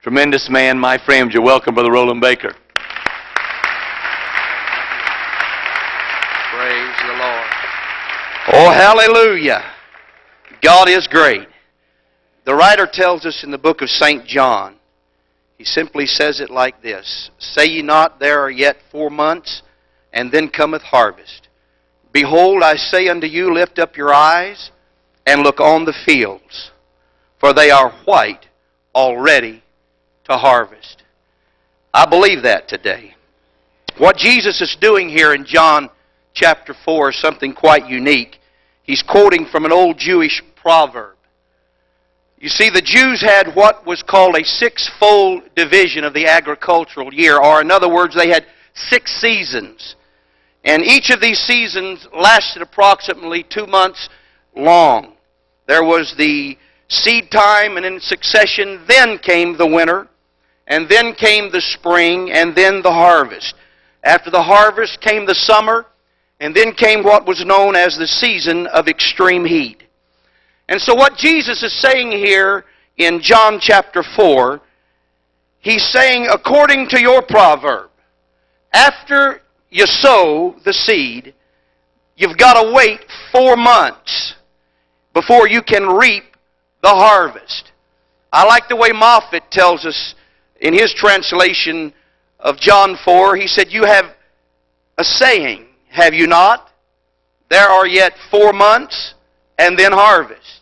Tremendous man, my friends. You're welcome, Brother Roland Baker. Praise the Lord. Oh, hallelujah. God is great. The writer tells us in the book of St. John, he simply says it like this: Say ye not, there are yet 4 months, and then cometh harvest. Behold, I say unto you, lift up your eyes, and look on the fields, for they are white already to harvest. I believe that today. What Jesus is doing here in John chapter 4 is something quite unique. He's quoting from an old Jewish proverb. You see, the Jews had what was called a six-fold division of the agricultural year, or in other words, they had 6 seasons. And each of these seasons lasted approximately 2 months long. There was the seed time, and in succession, then came the winter, and then came the spring, and then the harvest. After the harvest came the summer, and then came what was known as the season of extreme heat. And so what Jesus is saying here in John chapter 4, He's saying, according to your proverb, after you sow the seed, you've got to wait 4 months before you can reap the harvest. I like the way Moffat tells us in his translation of John 4. He said, you have a saying, have you not? There are yet 4 months, and then harvest.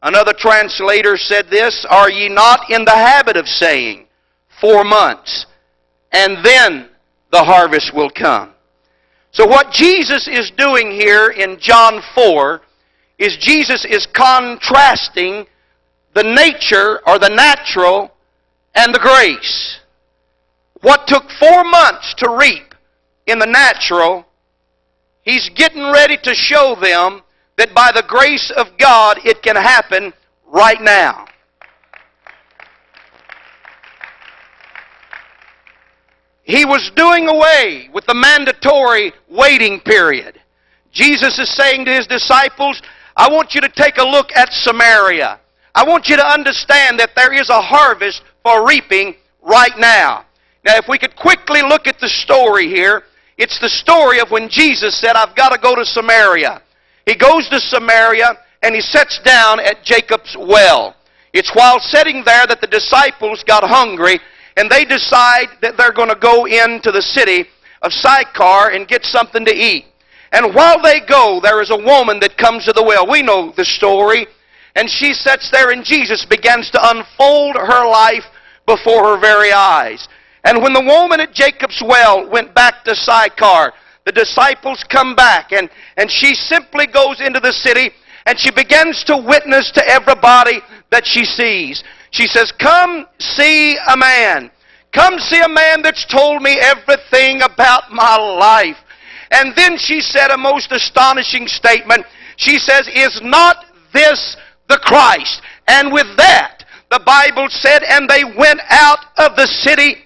Another translator said this, are ye not in the habit of saying, 4 months, and then the harvest will come? So what Jesus is doing here in John 4 is Jesus is contrasting the nature or the natural and the grace. What took 4 months to reap in the natural, He's getting ready to show them that by the grace of God it can happen right now. He was doing away with the mandatory waiting period. Jesus is saying to His disciples, I want you to take a look at Samaria. I want you to understand that there is a harvest for reaping right now. Now, if we could quickly look at the story here, it's the story of when Jesus said, I've got to go to Samaria. He goes to Samaria and He sits down at Jacob's well. It's while sitting there that the disciples got hungry, and they decide that they're going to go into the city of Sychar and get something to eat. And while they go, there is a woman that comes to the well. We know the story. And she sits there, and Jesus begins to unfold her life before her very eyes. And when the woman at Jacob's well went back to Sychar, the disciples come back, and she simply goes into the city, and she begins to witness to everybody that she sees. She says, come see a man. Come see a man that's told me everything about my life. And then she said a most astonishing statement. She says, is not this the Christ? And with that, the Bible said, and they went out of the city,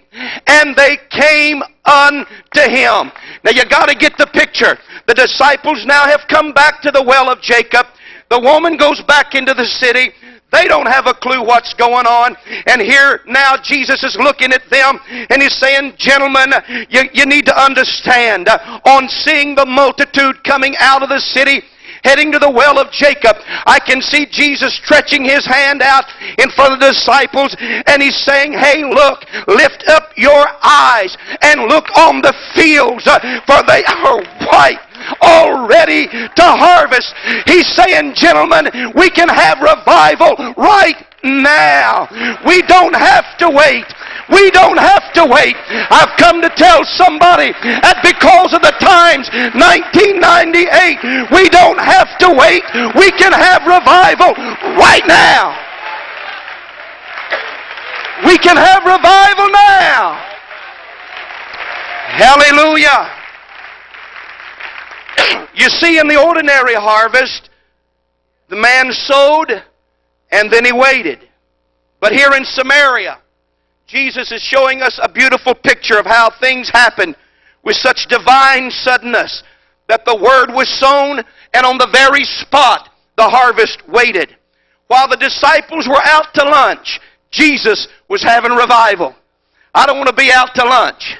and they came unto Him. Now you got to get the picture. The disciples now have come back to the well of Jacob. The woman goes back into the city. They don't have a clue what's going on. And here now Jesus is looking at them and He's saying, gentlemen, you need to understand, on seeing the multitude coming out of the city, heading to the well of Jacob, I can see Jesus stretching His hand out in front of the disciples, and He's saying, hey, look, lift up your eyes and look on the fields, for they are white already to harvest. He's saying, gentlemen, we can have revival right now. We don't have to wait. We don't have to wait. I've come to tell somebody that because of the times, 1998, we don't have to wait. We can have revival right now. We can have revival now. Hallelujah. You see, in the ordinary harvest, the man sowed and then he waited. But here in Samaria, Jesus is showing us a beautiful picture of how things happen with such divine suddenness that the word was sown, and on the very spot the harvest waited. While the disciples were out to lunch, Jesus was having revival. I don't want to be out to lunch.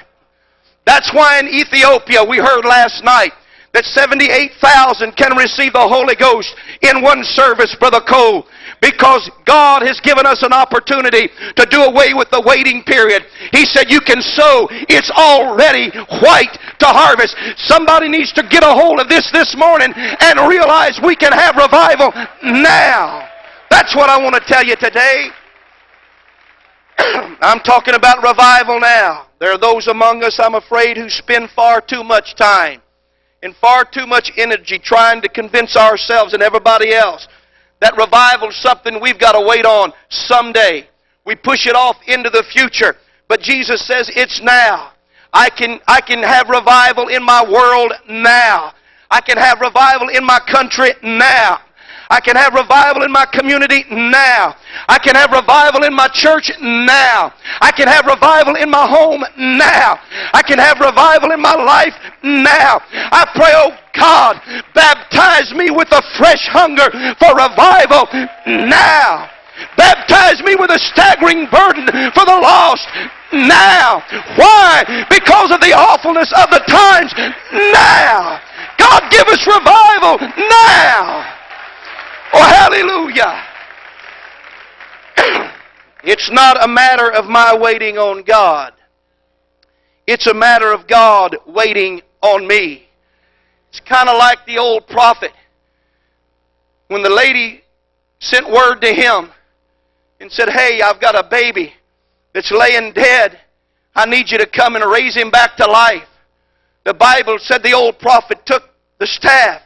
That's why in Ethiopia, we heard last night, that 78,000 can receive the Holy Ghost in one service, Brother Cole, because God has given us an opportunity to do away with the waiting period. He said you can sow. It's already white to harvest. Somebody needs to get a hold of this morning and realize we can have revival now. That's what I want to tell you today. I'm talking about revival now. There are those among us, I'm afraid, who spend far too much time and far too much energy trying to convince ourselves and everybody else that revival is something we've got to wait on someday. We push it off into the future. But Jesus says it's now. I can have revival in my world now. I can have revival in my country now. I can have revival in my community now. I can have revival in my church now. I can have revival in my home now. I can have revival in my life now. I pray, oh God, baptize me with a fresh hunger for revival now. Baptize me with a staggering burden for the lost now. Why? Because of the awfulness of the times now. God, give us revival now. Oh, hallelujah. It's not a matter of my waiting on God. It's a matter of God waiting on me. It's kind of like the old prophet. When the lady sent word to him and said, hey, I've got a baby that's laying dead. I need you to come and raise him back to life. The Bible said the old prophet took the staff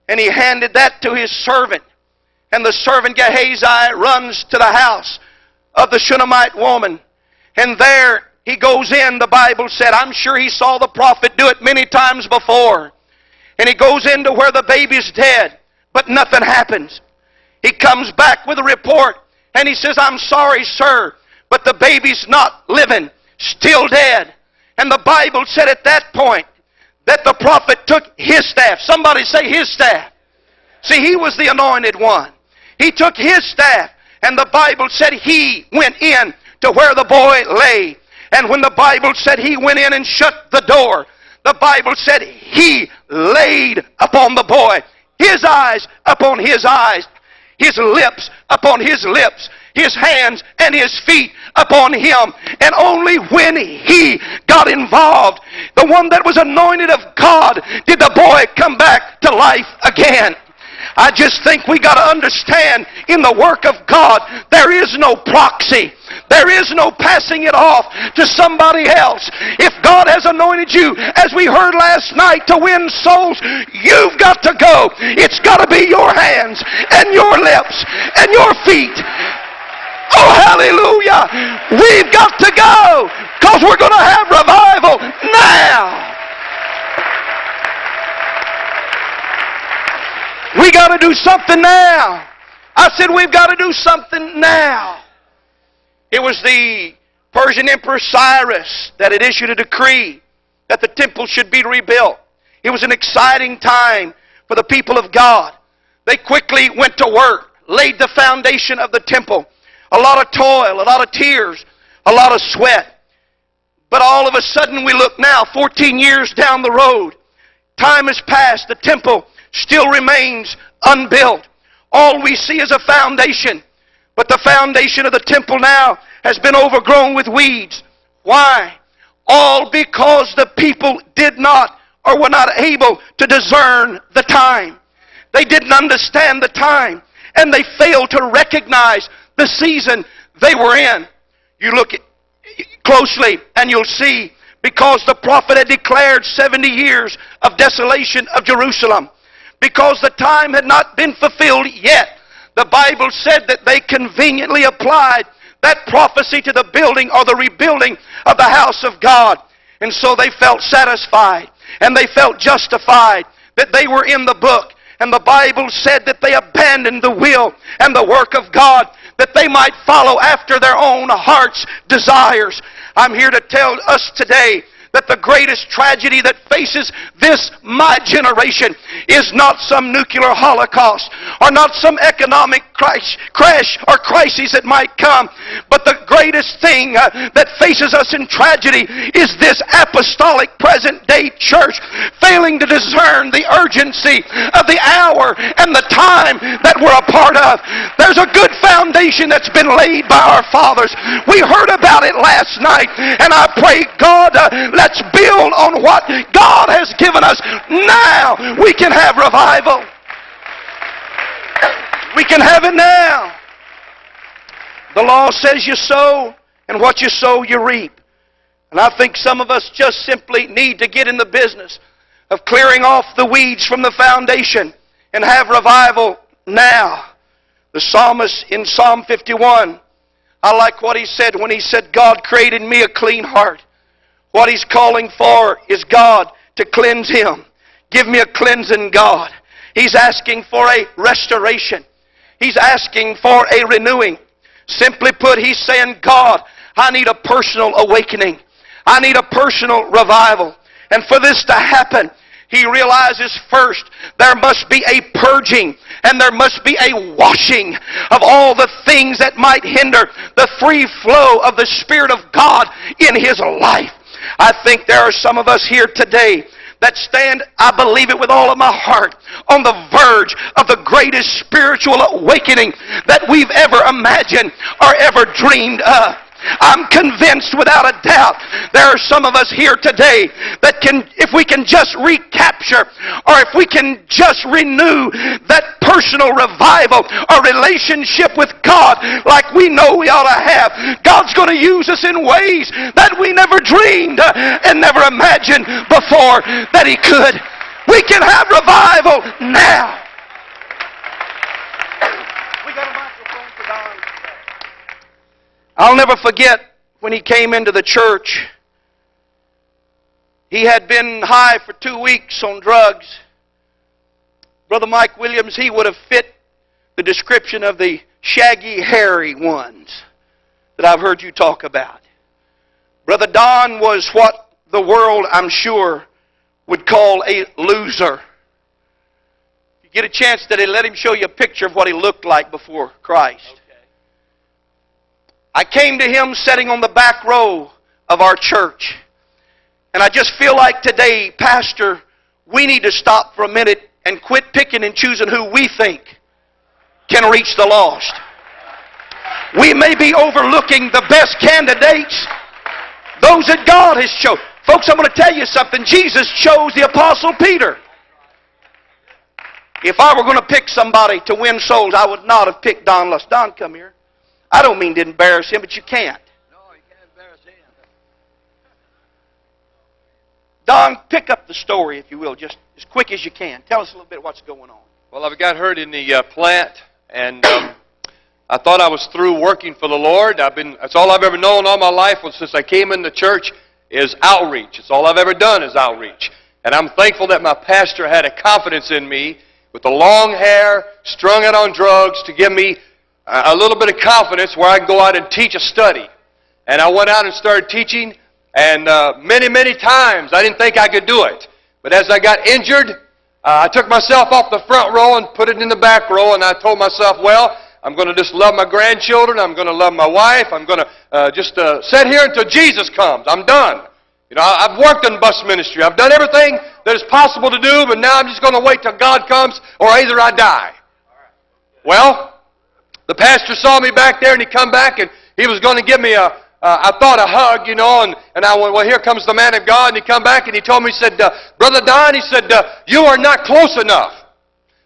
and he handed that to his servant. And the servant Gehazi runs to the house of the Shunammite woman. And there he goes in, the Bible said. I'm sure he saw the prophet do it many times before. And he goes into where the baby's dead, but nothing happens. He comes back with a report and he says, I'm sorry, sir, but the baby's not living, still dead. And the Bible said at that point that the prophet took his staff. Somebody say his staff. See, he was the anointed one. He took his staff, and the Bible said he went in to where the boy lay. And when the Bible said he went in and shut the door, the Bible said he laid upon the boy, his eyes upon his eyes, his lips upon his lips, his hands and his feet upon him. And only when he got involved, the one that was anointed of God, did the boy come back to life again. I just think we got to understand in the work of God, there is no proxy. There is no passing it off to somebody else. If God has anointed you, as we heard last night, to win souls, you've got to go. It's got to be your hands and your lips and your feet. Oh, hallelujah. We've got to go because we're going to have revival now. We got to do something now. I said we've got to do something now. It was the Persian Emperor Cyrus that had issued a decree that the temple should be rebuilt. It was an exciting time for the people of God. They quickly went to work, laid the foundation of the temple. A lot of toil, a lot of tears, a lot of sweat. But all of a sudden we look now, 14 years down the road. Time has passed. The temple still remains unbuilt. All we see is a foundation. But the foundation of the temple now has been overgrown with weeds. Why? All because the people did not or were not able to discern the time. They didn't understand the time. And they failed to recognize the season they were in. You look closely and you'll see, because the prophet had declared 70 years of desolation of Jerusalem. Because the time had not been fulfilled yet, the Bible said that they conveniently applied that prophecy to the building or the rebuilding of the house of God. And so they felt satisfied and they felt justified that they were in the book. And the Bible said that they abandoned the will and the work of God that they might follow after their own heart's desires. I'm here to tell us today that the greatest tragedy that faces my generation is not some nuclear holocaust or not some economic crash or crises that might come. But the greatest thing that faces us in tragedy is this apostolic present-day church failing to discern the urgency of the hour and the time that we're a part of. There's a good foundation that's been laid by our fathers. We heard about it last night, and I pray, God, let's build on what God has given us. Now we can have revival. We can have it now. The law says you sow, and what you sow you reap. And I think some of us just simply need to get in the business of clearing off the weeds from the foundation and have revival now. The psalmist in Psalm 51, I like what he said when he said, God created me a clean heart. What he's calling for is God to cleanse him. Give me a cleansing, God. He's asking for a restoration. He's asking for a renewing. Simply put, he's saying, God, I need a personal awakening. I need a personal revival. And for this to happen, he realizes first there must be a purging and there must be a washing of all the things that might hinder the free flow of the Spirit of God in his life. I think there are some of us here today that stand, I believe it with all of my heart, on the verge of the greatest spiritual awakening that we've ever imagined or ever dreamed of. I'm convinced without a doubt there are some of us here today that can, if we can just recapture or if we can just renew that personal revival or relationship with God like we know we ought to have, God's going to use us in ways that we never dreamed and never imagined before that He could. We can have revival now. We got a microphone for Don. I'll never forget when he came into the church. He had been high for 2 weeks on drugs. Brother Mike Williams, he would have fit the description of the shaggy, hairy ones that I've heard you talk about. Brother Don was what the world, I'm sure, would call a loser. If you get a chance today, let him show you a picture of what he looked like before Christ. I came to him sitting on the back row of our church. And I just feel like today, Pastor, we need to stop for a minute and quit picking and choosing who we think can reach the lost. We may be overlooking the best candidates, those that God has chosen. Folks, I'm going to tell you something. Jesus chose the Apostle Peter. If I were going to pick somebody to win souls, I would not have picked Don Lust. Don, come here. I don't mean to embarrass him, but you can't. No, you can't embarrass him. Don, pick up the story, if you will, just as quick as you can. Tell us a little bit what's going on. Well, I've got hurt in the plant, and I thought I was through working for the Lord. That's all I've ever known all my life since I came into church is outreach. It's all I've ever done is outreach. And I'm thankful that my pastor had a confidence in me with the long hair, strung out on drugs, to give me a little bit of confidence where I can go out and teach a study. And I went out and started teaching, and many, many times I didn't think I could do it. But as I got injured, I took myself off the front row and put it in the back row, and I told myself, well, I'm going to just love my grandchildren, I'm going to love my wife, I'm going to just sit here until Jesus comes. I'm done. You know, I've worked in bus ministry. I've done everything that is possible to do, but now I'm just going to wait till God comes, or either I die. Well, the pastor saw me back there, and he come back, and he was going to give me a hug, you know, and I went, well, here comes the man of God, and he come back, and he told me, he said, Brother Don, he said, you are not close enough.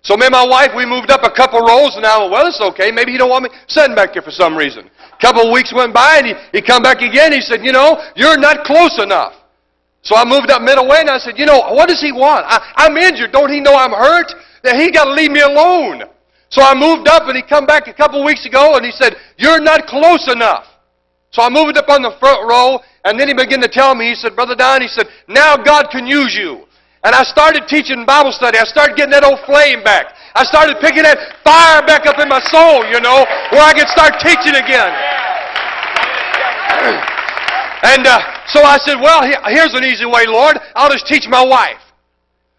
So me and my wife, we moved up a couple rows, and I went, well, it's okay, maybe he don't want me sitting back here for some reason. A couple of weeks went by, and he come back again, he said, you know, you're not close enough. So I moved up middle way, and I said, you know, what does he want? I'm injured, don't he know I'm hurt? That he got to leave me alone. So I moved up, and he come back a couple weeks ago, and he said, you're not close enough. So I moved up on the front row, and then he began to tell me, he said, Brother Don, he said, now God can use you. And I started teaching Bible study. I started getting that old flame back. I started picking that fire back up in my soul, you know, where I could start teaching again. And so I said, well, here's an easy way, Lord. I'll just teach my wife.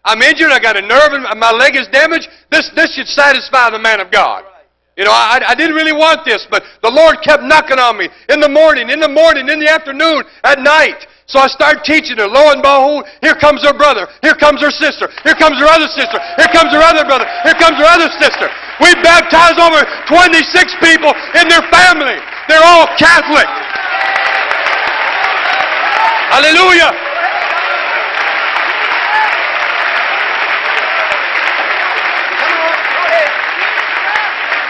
I'm injured. I got a nerve, and my leg is damaged. This should satisfy the man of God. You know, I didn't really want this, but the Lord kept knocking on me in the morning, in the afternoon, at night. So I started teaching her. Lo and behold, here comes her brother. Here comes her sister. Here comes her other sister. Here comes her other brother. Here comes her other sister. We baptized over 26 people in their family. They're all Catholic. Hallelujah.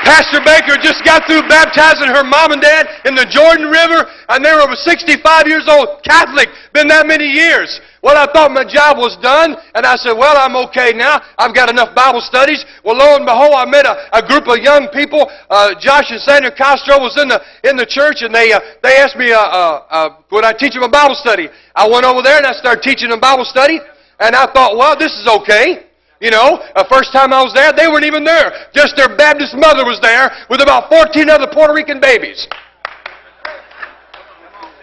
Pastor Baker just got through baptizing her mom and dad in the Jordan River, and they were over 65 years old, Catholic, been that many years. Well, I thought my job was done, and I said, well, I'm okay now. I've got enough Bible studies. Well, lo and behold, I met a group of young people. Josh and Sandra Castro was in the church, and they asked me, would I teach them a Bible study? I went over there, and I started teaching them Bible study, and I thought, well, this is okay. You know, the first time I was there, they weren't even there. Just their Baptist mother was there with about 14 other Puerto Rican babies.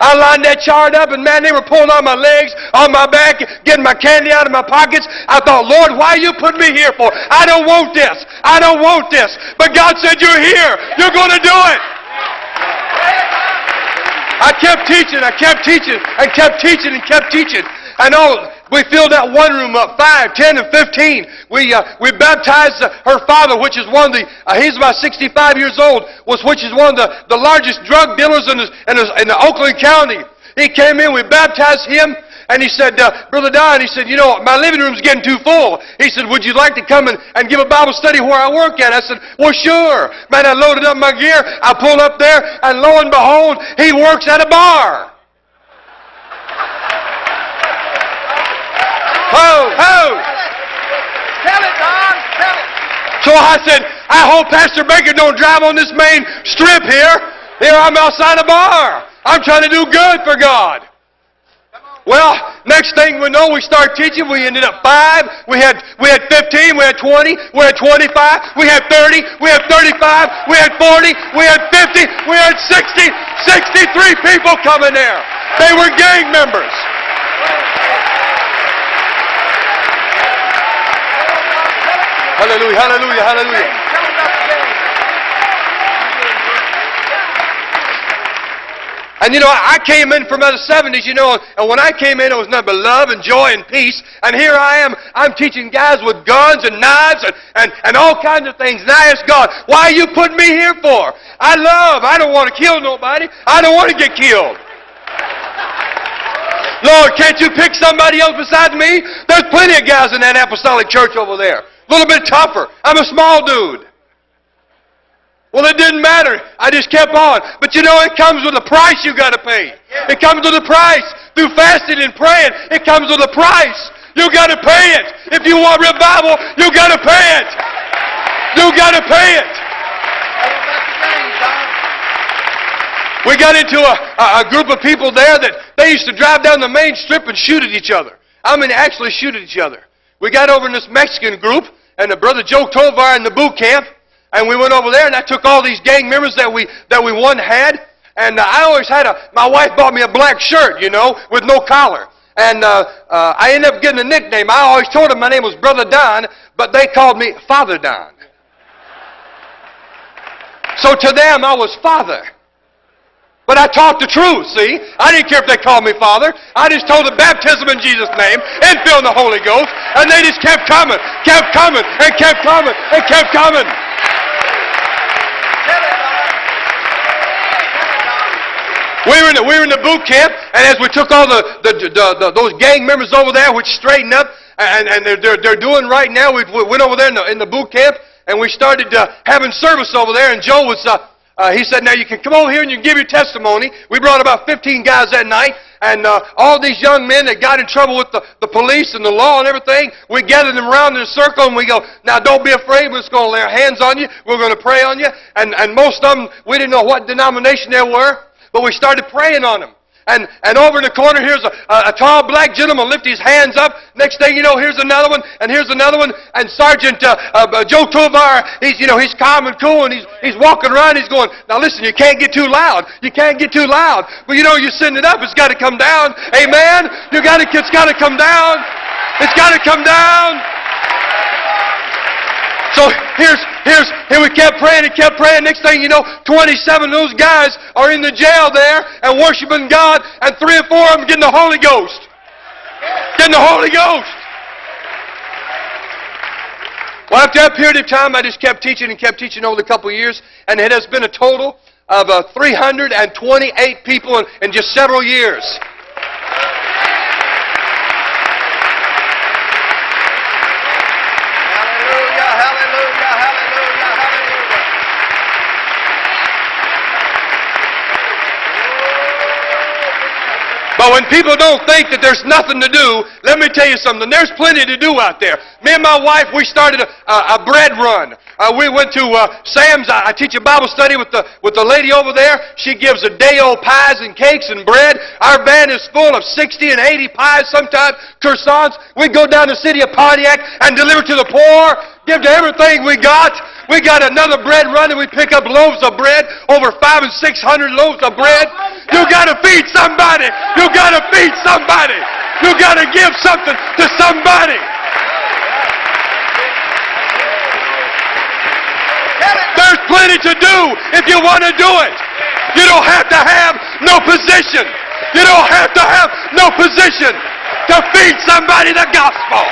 I lined that chart up, and man, they were pulling on my legs, on my back, getting my candy out of my pockets. I thought, Lord, why you put me here for? I don't want this. I don't want this. But God said, you're here. You're going to do it. I kept teaching, and kept teaching, and kept teaching. I know. We filled that one room up, 5, 10, and 15. We baptized her father, which is one of the, he's about 65 years old, which is one of the largest drug dealers in Oakland County. He came in, we baptized him, and he said, Brother Don, he said, you know, my living room's getting too full. He said, would you like to come and give a Bible study where I work at? I said, well, sure. Man, I loaded up my gear, I pulled up there, and lo and behold, he works at a bar. Ho, ho! Tell it, Don. Tell it. So I said, I hope Pastor Baker don't drive on this main strip here. Here I'm outside a bar. I'm trying to do good for God. Well, next thing we know, we start teaching. We ended up 5. We had 15. We had 20. We had 25. We had 30. We had 35. We had 40. We had 50. We had 60. 63 people coming there. They were gang members. Hallelujah, hallelujah, hallelujah. And you know, I came in from the 70s, you know, and when I came in, it was nothing but love and joy and peace. And here I am, I'm teaching guys with guns and knives and all kinds of things. And I asked God, why are you putting me here for? I don't want to kill nobody. I don't want to get killed. Lord, can't you pick somebody else besides me? There's plenty of guys in that apostolic church over there. A little bit tougher. I'm a small dude. Well, it didn't matter. I just kept on. But you know, it comes with a price you got to pay. It comes with a price. Through fasting and praying, it comes with a price. You got to pay it. If you want revival, you got to pay it. You got to pay it. We got into a group of people there that they used to drive down the main strip and shoot at each other. I mean, actually shoot at each other. We got over in this Mexican group, and the brother Joe Tovar in the boot camp, and we went over there, and I took all these gang members that we one had, and I always had my wife bought me a black shirt, you know, with no collar. And I ended up getting a nickname. I always told them my name was Brother Don, but they called me Father Don. So to them, I was Father. But I taught the truth, see? I didn't care if they called me Father. I just told them baptism in Jesus' name and filled the Holy Ghost. And they just kept coming, and kept coming. We were in the boot camp, and as we took all those gang members over there, which straightened up, and they're doing right now, we went over there in the boot camp, and we started having service over there, and Joe was... he said, now you can come over here and you can give your testimony. We brought about 15 guys that night, and all these young men that got in trouble with the police and the law and everything, we gathered them around in a circle and we go, now don't be afraid, we're just going to lay our hands on you, we're going to pray on you. And most of them, we didn't know what denomination they were, but we started praying on them. And over in the corner, here's a tall black gentleman lift his hands up. Next thing you know, here's another one, and here's another one. And Sergeant Joe Tovar, he's calm and cool, and he's walking around. He's going, now listen, you can't get too loud. You can't get too loud. But you know, you send it up, it's got to come down. Amen. It's got to come down. It's got to come down. So here we kept praying and kept praying. Next thing you know, 27 of those guys are in the jail there and worshiping God, and 3 or 4 of them getting the Holy Ghost. Getting the Holy Ghost. Well, after that period of time, I just kept teaching over the couple of years, and it has been a total of 328 people in just several years. But when people don't think that there's nothing to do, let me tell you something. There's plenty to do out there. Me and my wife, we started a bread run. We went to Sam's. I teach a Bible study with the lady over there. She gives a day old pies and cakes and bread. Our van is full of 60 and 80 pies, sometimes croissants. We go down to the city of Pontiac and deliver to the poor, give to everything we got. We got another bread run and we pick up loaves of bread, over 500 and 600 loaves of bread. You got to feed somebody. You got to feed somebody. You got to give something to somebody. There's plenty to do if you want to do it. You don't have to have no position. You don't have to have no position to feed somebody the gospel.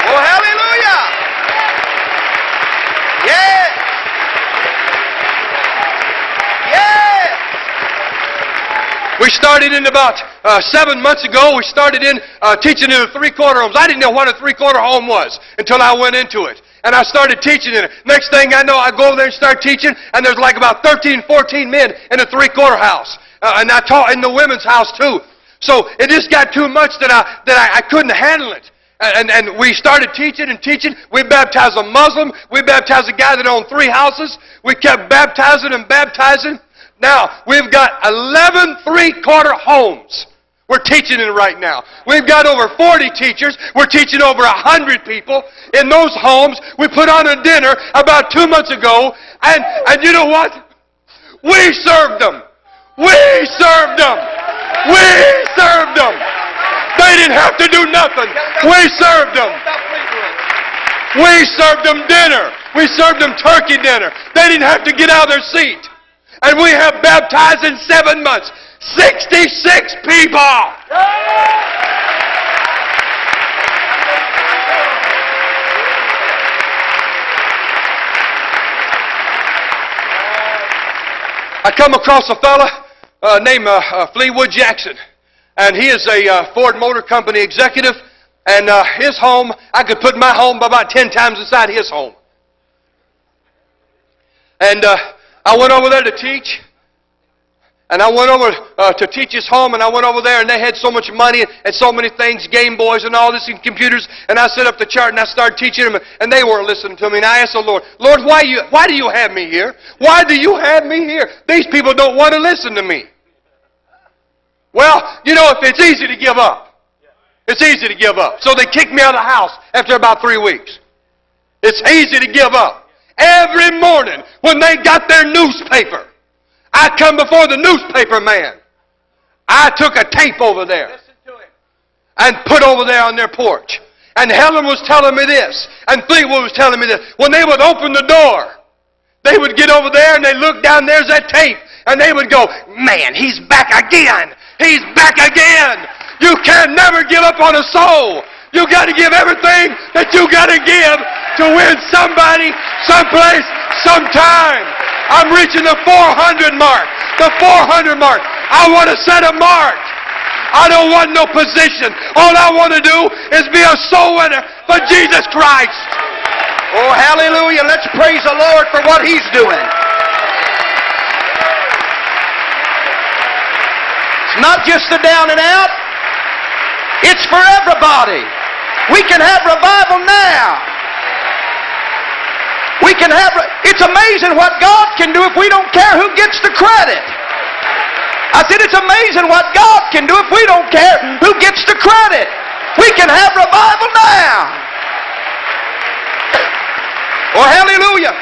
Oh, hallelujah. Yeah. Yeah. We started in about 7 months ago. We started in teaching in a 3-quarter homes. I didn't know what a 3-quarter home was until I went into it. And I started teaching in it. Next thing I know, I go over there and start teaching, and there's like about 13, 14 men in a 3-quarter house. And I taught in the women's house too. So it just got too much that I couldn't handle it. And we started teaching and teaching. We baptized a Muslim. We baptized a guy that owned 3 houses. We kept baptizing and baptizing. Now, we've got 11 3-quarter homes we're teaching in right now. We've got over 40 teachers. We're teaching over 100 people in those homes. We put on a dinner about 2 months ago, and you know what? We served them. We served them. We served them. They didn't have to do nothing. We served them. We served them dinner. We served them turkey dinner. They didn't have to get out of their seat. And we have baptized in 7 months 66 people. I come across a fella named Fleetwood Jackson. And he is a Ford Motor Company executive. And his home, I could put my home about 10 times inside his home. And I went over there to teach. And I went over to teach his home, and I went over there, and they had so much money and so many things, Game Boys and all this, and computers. And I set up the chart, and I started teaching them, and they weren't listening to me. And I asked the Lord, Lord, why do you have me here? Why do you have me here? These people don't want to listen to me. Well, you know, if it's easy to give up. It's easy to give up. So they kicked me out of the house after about 3 weeks. It's easy to give up. Every morning when they got their newspaper, I come before the newspaper man. I took a tape over there and put over there on their porch. And Helen was telling me this, and Fleetwood was telling me this. When they would open the door, they would get over there and they look down, there's that tape. And they would go, man, he's back again. He's back again. You can never give up on a soul. You got to give everything that you got to give to win somebody, someplace, sometime. I'm reaching the 400 mark. The 400 mark. I want to set a mark. I don't want no position. All I want to do is be a soul winner for Jesus Christ. Oh, hallelujah. Let's praise the Lord for what He's doing. It's not just the down and out. It's for everybody. We can have revival now. We can have... It's amazing what God can do if we don't care who gets the credit. I said it's amazing what God can do if we don't care who gets the credit. We can have revival now. Oh, hallelujah.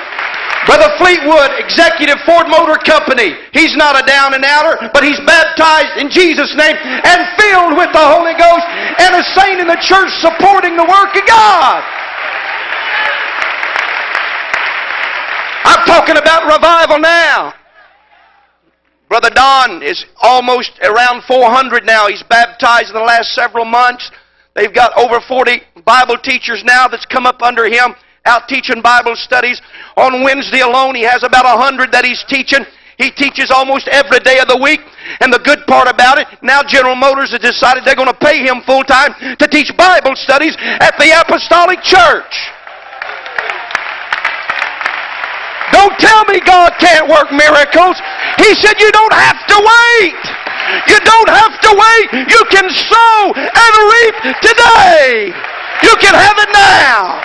Brother Fleetwood, executive Ford Motor Company. He's not a down and outer, but he's baptized in Jesus' name and filled with the Holy Ghost and a saint in the church supporting the work of God. I'm talking about revival now. Brother Don is almost around 400 now. He's baptized in the last several months. They've got over 40 Bible teachers now that's come up under him, out teaching Bible studies. On Wednesday alone, he has about 100 that he's teaching. He teaches almost every day of the week. And the good part about it, now General Motors has decided they're going to pay him full time to teach Bible studies at the Apostolic Church. Don't tell me God can't work miracles. He said you don't have to wait. You don't have to wait. You can sow and reap today. You can have it now.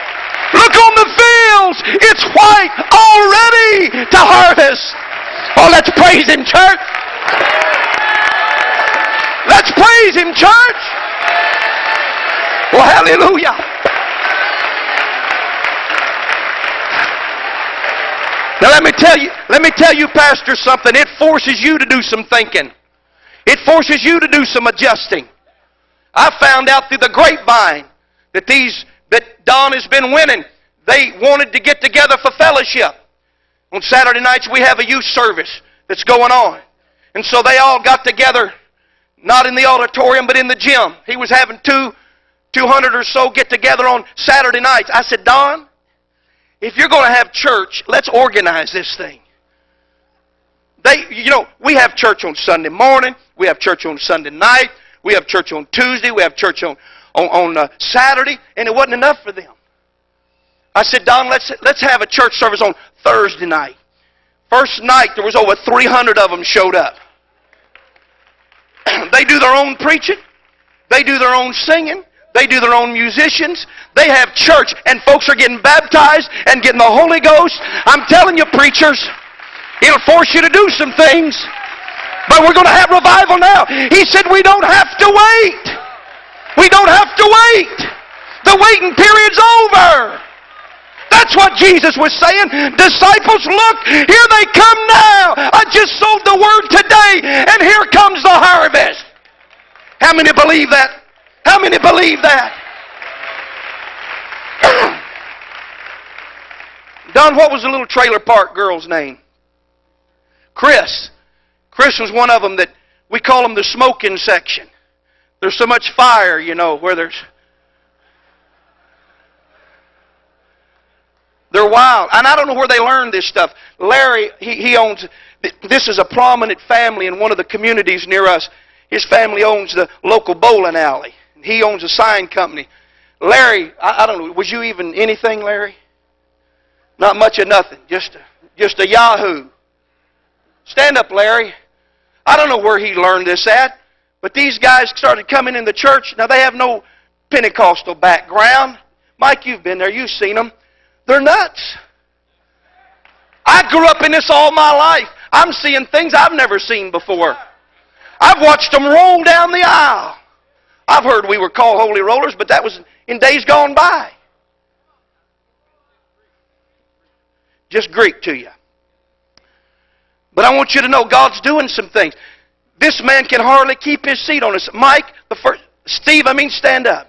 Look on the fields. It's white already to harvest. Oh, let's praise Him, church. Let's praise Him, church. Well, hallelujah. Now let me tell you, Pastor, something. It forces you to do some thinking. It forces you to do some adjusting. I found out through the grapevine that Don has been winning. They wanted to get together for fellowship. On Saturday nights we have a youth service that's going on. And so they all got together, not in the auditorium, but in the gym. He was having 200 or so get together on Saturday nights. I said, Don, if you're going to have church, let's organize this thing. We have church on Sunday morning. We have church on Sunday night. We have church on Tuesday. We have church on Saturday. And it wasn't enough for them. I said, Don, let's have a church service on Thursday night. First night, there was over 300 of them showed up. They do their own preaching. They do their own singing. They do their own musicians. They have church, and folks are getting baptized and getting the Holy Ghost. I'm telling you, preachers, it'll force you to do some things. But we're going to have revival now. He said we don't have to wait. We don't have to wait. The waiting period's over. That's what Jesus was saying. Disciples, look, here they come now. I just sowed the word today, and here comes the harvest. How many believe that? How many believe that? Don, what was the little trailer park girl's name? Chris. Chris was one of them that we call them the smoking section. There's so much fire, where they're wild. And I don't know where they learned this stuff. Larry, he owns, this is a prominent family in one of the communities near us. His family owns the local bowling alley. He owns a sign company. Larry, I don't know, was you even anything, Larry? Not much of nothing. Just a yahoo. Stand up, Larry. I don't know where he learned this at, but these guys started coming in the church. Now, they have no Pentecostal background. Mike, you've been there. You've seen them. They're nuts. I grew up in this all my life. I'm seeing things I've never seen before. I've watched them roll down the aisle. I've heard we were called holy rollers, but that was in days gone by. Just Greek to you. But I want you to know God's doing some things. This man can hardly keep his seat on us. Mike, Steve, stand up.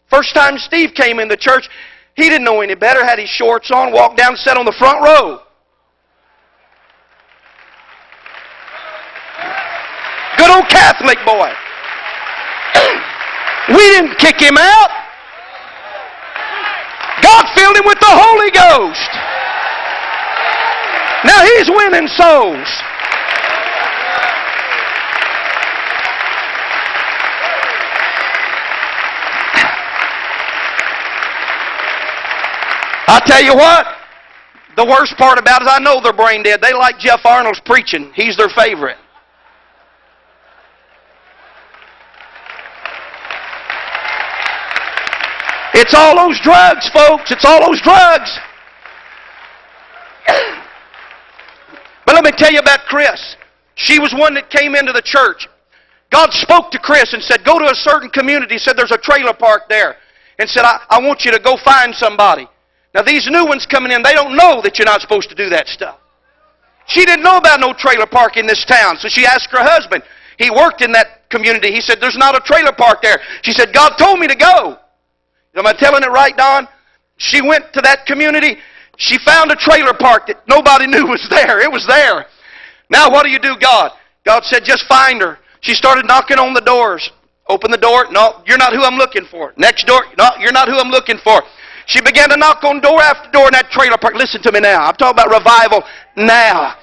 First time Steve came in the church, he didn't know any better, had his shorts on, walked down and sat on the front row. Good old Catholic boy. We didn't kick him out. God filled him with the Holy Ghost. Now he's winning souls. I'll tell you what, the worst part about it is I know they're brain dead. They like Jeff Arnold's preaching. He's their favorite. It's all those drugs, folks. It's all those drugs. But let me tell you about Chris. She was one that came into the church. God spoke to Chris and said, go to a certain community. He said, there's a trailer park there. And said, I want you to go find somebody. Now these new ones coming in, they don't know that you're not supposed to do that stuff. She didn't know about no trailer park in this town. So she asked her husband. He worked in that community. He said, there's not a trailer park there. She said, God told me to go. Am I telling it right, Don? She went to that community. She found a trailer park that nobody knew was there. It was there. Now what do you do, God? God said, just find her. She started knocking on the doors. Open the door. No, you're not who I'm looking for. Next door. No, you're not who I'm looking for. She began to knock on door after door in that trailer park. Listen to me now. I'm talking about revival now.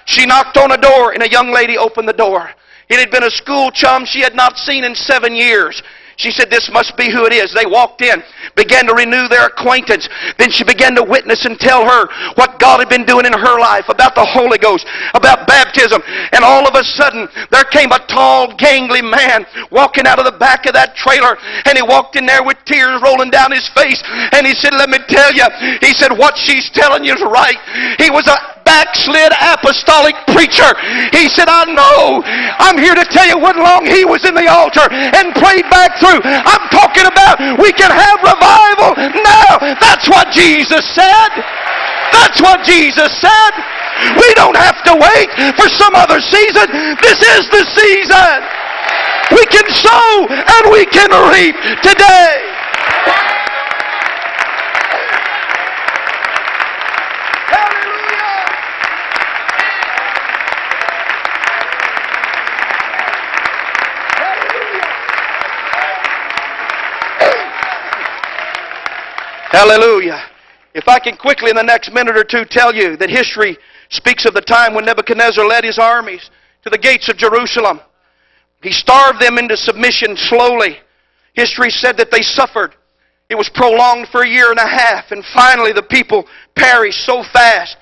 She knocked on a door, and a young lady opened the door. It had been a school chum she had not seen in 7 years. She said, this must be who it is. They walked in, began to renew their acquaintance. Then she began to witness and tell her what God had been doing in her life, about the Holy Ghost, about baptism. And all of a sudden, there came a tall, gangly man walking out of the back of that trailer. And he walked in there with tears rolling down his face. And he said, let me tell you, he said, what she's telling you is right. He was a backslid apostolic preacher. He said, I know. I'm here to tell you what long he was in the altar and prayed back through. I'm talking about we can have revival now. That's what Jesus said. That's what Jesus said. We don't have to wait for some other season. This is the season. We can sow and we can reap today. Hallelujah. If I can quickly in the next minute or two tell you that history speaks of the time when Nebuchadnezzar led his armies to the gates of Jerusalem. He starved them into submission slowly. History said that they suffered. It was prolonged for 1.5 years, and finally the people perished so fast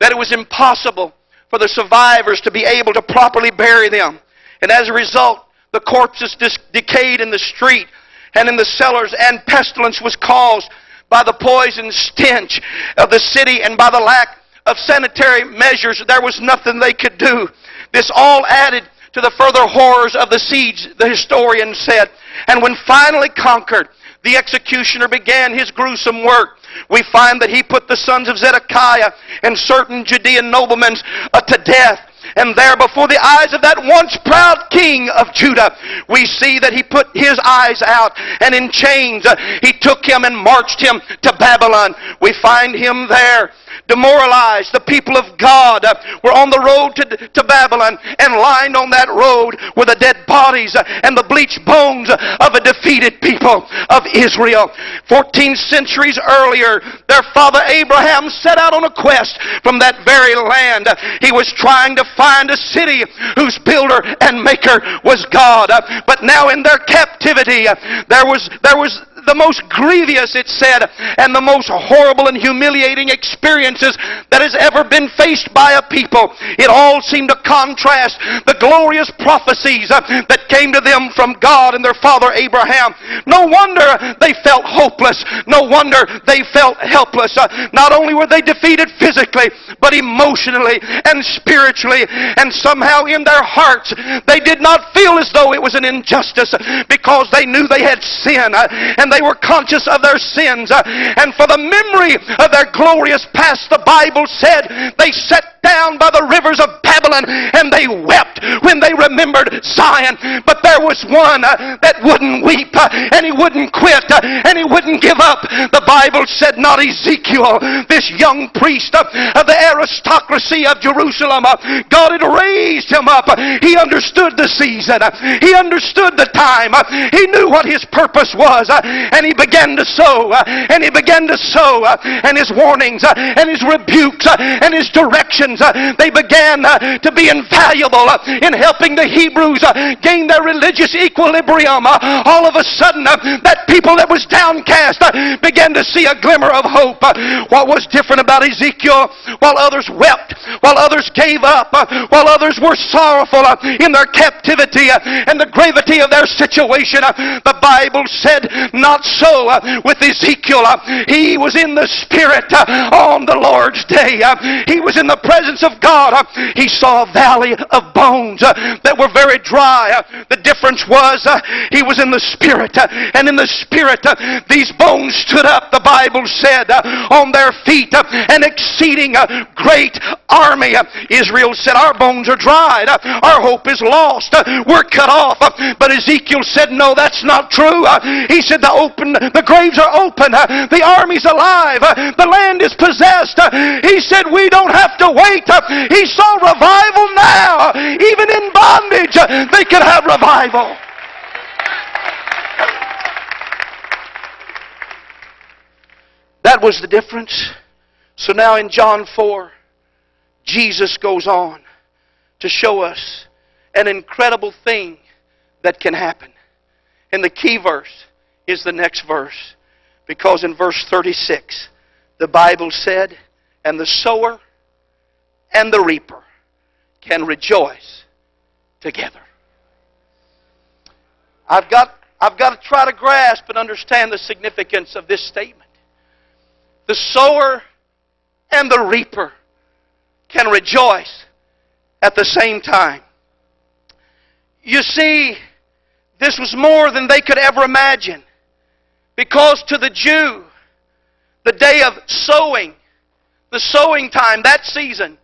that it was impossible for the survivors to be able to properly bury them. And as a result, the corpses decayed in the street and in the cellars, and pestilence was caused by the poison stench of the city and by the lack of sanitary measures. There was nothing they could do. This all added to the further horrors of the siege, the historian said. And when finally conquered, the executioner began his gruesome work. We find that he put the sons of Zedekiah and certain Judean noblemen to death. And there before the eyes of that once proud king of Judah, we see that he put his eyes out, and in chains he took him and marched him to Babylon. We find him there demoralized. The people of God were on the road to Babylon, and lined on that road were the dead bodies and the bleached bones of a defeated people of Israel. 14 centuries earlier, their father Abraham set out on a quest from that very land. He was trying to find a city whose builder and maker was God. But now in their captivity, there was the most grievous, it said, and the most horrible and humiliating experiences that has ever been faced by a people. It all seemed to contrast the glorious prophecies that came to them from God and their father Abraham. No wonder they felt hopeless. No wonder they felt helpless. Not only were they defeated physically, but emotionally and spiritually, and somehow in their hearts they did not feel as though it was an injustice, because they knew they had sin, and they were conscious of their sins, and for the memory of their glorious past, the Bible said they sat down by the rivers of Babylon and they wept when they remembered Zion. But there was one that wouldn't weep, and he wouldn't quit, and he wouldn't give up. The Bible said not Ezekiel, this young priest of the aristocracy of Jerusalem. God had raised him up. He understood the season. He understood the time. He knew what his purpose was, and he began to sow, and he began to sow, and his warnings and his rebukes and his directions, they began to be invaluable in helping the Hebrews gain their religious equilibrium. All of a sudden, that people that was downcast began to see a glimmer of hope. What was different about Ezekiel? While others wept, while others gave up, while others were sorrowful in their captivity and the gravity of their situation, the Bible said not so with Ezekiel. He was in the Spirit on the Lord's day. He was in the presence presence of God, he saw a valley of bones that were very dry. The difference was he was in the Spirit, and in the Spirit these bones stood up, the Bible said, on their feet, an exceeding great army. Israel said, our bones are dried, our hope is lost, we're cut off. But Ezekiel said, no, that's not true. He said, the graves are open, the army's alive, the land is possessed. He said, we don't have to wait. He saw revival now. Even in bondage, they could have revival. That was the difference. So now in John 4, Jesus goes on to show us an incredible thing that can happen. And the key verse is the next verse. Because in verse 36, the Bible said, and the sower and the reaper can rejoice together. I've got to try to grasp and understand the significance of this statement. The sower and the reaper can rejoice at the same time. You see, this was more than they could ever imagine. Because to the Jew, the day of sowing, the sowing time, that season,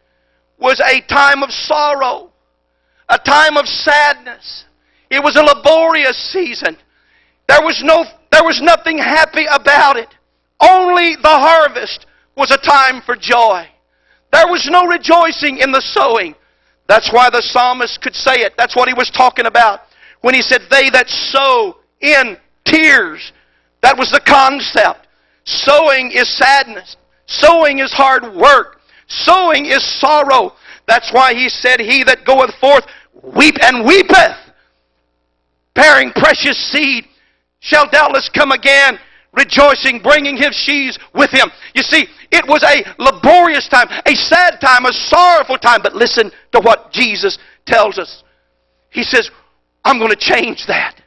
was a time of sorrow, a time of sadness. It was a laborious season. There was nothing happy about it. Only the harvest was a time for joy. There was no rejoicing in the sowing. That's why the psalmist could say it. That's what he was talking about when he said, they that sow in tears. That was the concept. Sowing is sadness. Sowing is hard work. Sowing is sorrow. That's why he said, he that goeth forth weep and weepeth, bearing precious seed, shall doubtless come again, rejoicing, bringing his sheaves with him. You see, it was a laborious time, a sad time, a sorrowful time. But listen to what Jesus tells us. He says, I'm going to change that.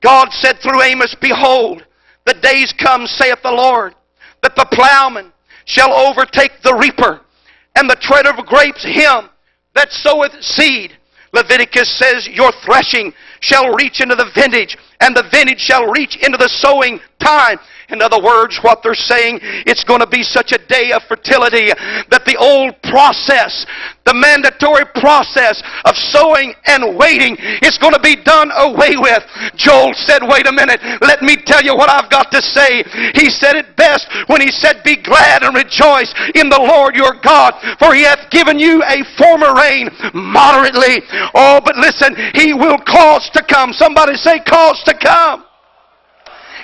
God said through Amos, behold, the days come, saith the Lord, that the plowman shall overtake the reaper, and the treader of grapes him that soweth seed. Leviticus says, your threshing shall reach into the vintage, and the vintage shall reach into the sowing time. In other words, what they're saying, it's going to be such a day of fertility that the old process, the mandatory process of sowing and waiting, is going to be done away with. Joel said, wait a minute, let me tell you what I've got to say. He said it best when he said, be glad and rejoice in the Lord your God, for he hath given you a former rain moderately. Oh, but listen, he will cause to come. Somebody say, cause to come.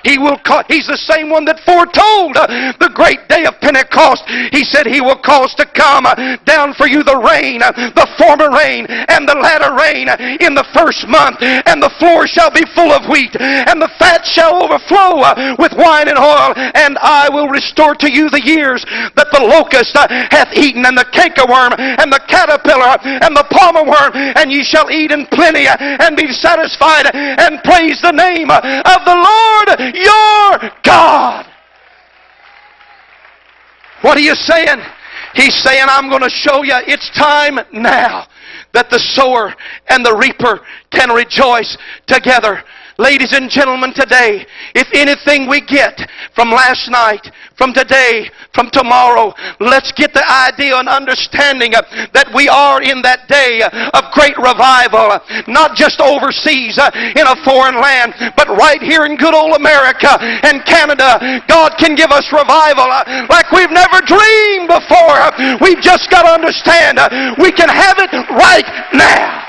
He's the same one that foretold the great day of Pentecost. He said he will cause to come down for you the rain, the former rain and the latter rain in the first month. And the floor shall be full of wheat, and the fat shall overflow with wine and oil. And I will restore to you the years that the locust hath eaten, and the cankerworm, and the caterpillar, and the palmer worm. And ye shall eat in plenty, and be satisfied, and praise the name of the Lord your God. What are you saying? He's saying, I'm going to show you it's time now that the sower and the reaper can rejoice together. Ladies and gentlemen, today, if anything we get from last night, from today, from tomorrow, let's get the idea and understanding that we are in that day of great revival, not just overseas in a foreign land, but right here in good old America and Canada. God can give us revival like we've never dreamed before. We've just got to understand we can have it right now.